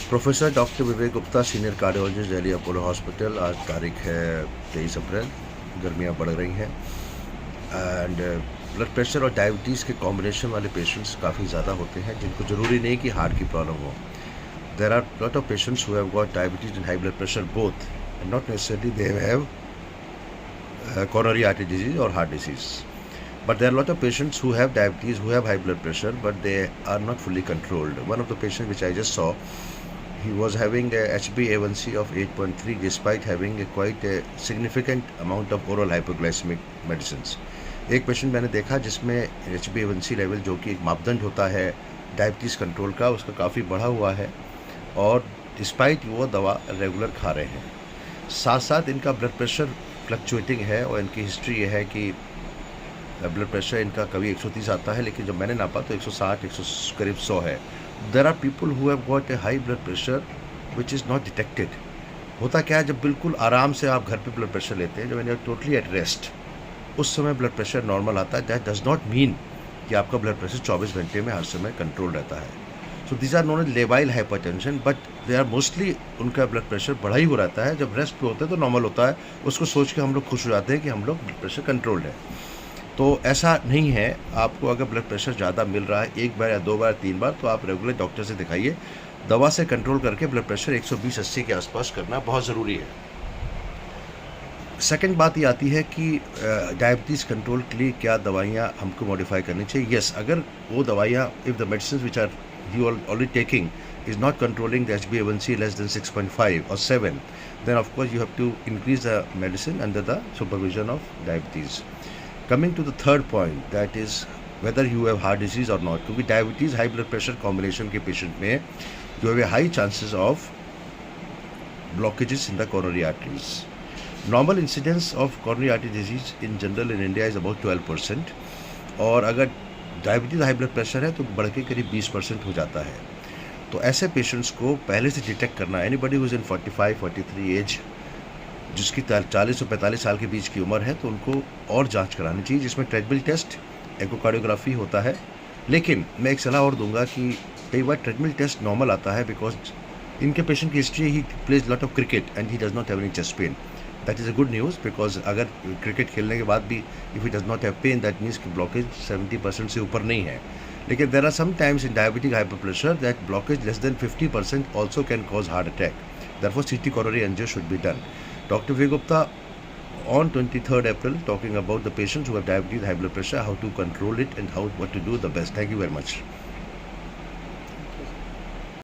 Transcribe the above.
Professor doctor Vivek Gupta, senior cardiologist, Delhi Apollo hospital. आज तारीख है 23 अप्रैल। गर्मियाँ बढ़ रही हैं एंड ब्लड प्रेशर और डायबिटीज़ के कॉम्बिनेशन वाले पेशेंट्स काफ़ी ज़्यादा होते हैं, जिनको ज़रूरी नहीं कि हार्ट की प्रॉब्लम हो। There are lot of patients who have got diabetes and high blood pressure both, and not necessarily they have coronary artery disease or heart disease. But there are a lot of patients who have diabetes, who have high blood pressure, but they are not fully controlled. One of the patients which I just saw, he was having a HbA1c of 8.3 despite having a quite a significant amount of oral hypoglycemic medicines. एक patient मैंने देखा जिसमें HbA1c level, जो कि एक मापदंड होता है डायबिटीज़ कंट्रोल का, उसका काफ़ी बढ़ा हुआ है और डिस्पाइट वो दवा रेगुलर खा रहे हैं। साथ साथ इनका ब्लड प्रेशर फ्लक्चुएटिंग है और इनकी हिस्ट्री ये है कि ब्लड प्रेशर इनका कभी 130 आता है, लेकिन जब मैंने नापा तो 160 करीब 100 है। There are people who have got a high blood pressure which is not detected. होता क्या है, जब बिल्कुल आराम से आप घर पे ब्लड प्रेशर लेते हैं, जब इन टोटली एट रेस्ट, उस समय ब्लड प्रेशर नॉर्मल आता है। दैट डज नॉट मीन कि आपका ब्लड प्रेशर 24 घंटे में हर समय कंट्रोल रहता है। So these are known as लेवाइल hypertension, but they are mostly, उनका ब्लड प्रेशर बढ़ा ही हो रहता है। जब रेस्ट पे होते हैं तो नॉर्मल होता है, उसको सोच के हम लोग खुश हो जाते हैं कि हम लोग ब्लड प्रेशर कंट्रोल्ड है। तो ऐसा नहीं है। आपको अगर ब्लड प्रेशर ज़्यादा मिल रहा है, एक बार या 2 बार 3 बार, तो आप रेगुलर डॉक्टर से दिखाइए। दवा से कंट्रोल करके ब्लड प्रेशर 120-80 के आसपास करना बहुत ज़रूरी है। सेकेंड बात ये आती है कि डायबिटीज़ कंट्रोल के लिए क्या दवाइयाँ हमको मॉडिफाई करनी चाहिए। येस, अगर वो दवाइयाँ, if the medicine which are you are already taking is not controlling the HbA1c less than 6.5 or 7, then of course you have to increase the medicine under the supervision of diabetes. Coming to the third point, that is whether you have heart disease or not, क्योंकि diabetes high blood pressure combination के patient में you have a high chances of blockages in the coronary arteries. Normal incidence of coronary artery disease in general in India is about 12%, और अगर diabetes high blood pressure है तो बढ़ के करीब 20% हो जाता है। तो ऐसे पेशेंट्स को पहले से डिटेक्ट करना, anybody who is in 45-43 age, जिसकी 40 से 45 साल के बीच की उम्र है, तो उनको और जांच करानी चाहिए, जिसमें ट्रेडमिल टेस्ट, एकोकार्डियोग्राफी होता है। लेकिन मैं एक सलाह और दूंगा कि कई बार ट्रेडमिल टेस्ट नॉर्मल आता है, बिकॉज इनके पेशेंट की history, he plays lot of cricket and he does not have any chest pain. That is a good news, because अगर क्रिकेट खेलने के बाद भी if he does not have pain, that means कि blockage 70% से ऊपर नहीं है। लेकिन there are sometimes in diabetic hyper pressure that blockage less than 50% also can cause heart attack. Therefore CT coronary angio should be done. Dr. Vivek Gupta on 23rd April talking about the patients who have diabetes, high blood pressure, how to control it and what to do the best. Thank you very much.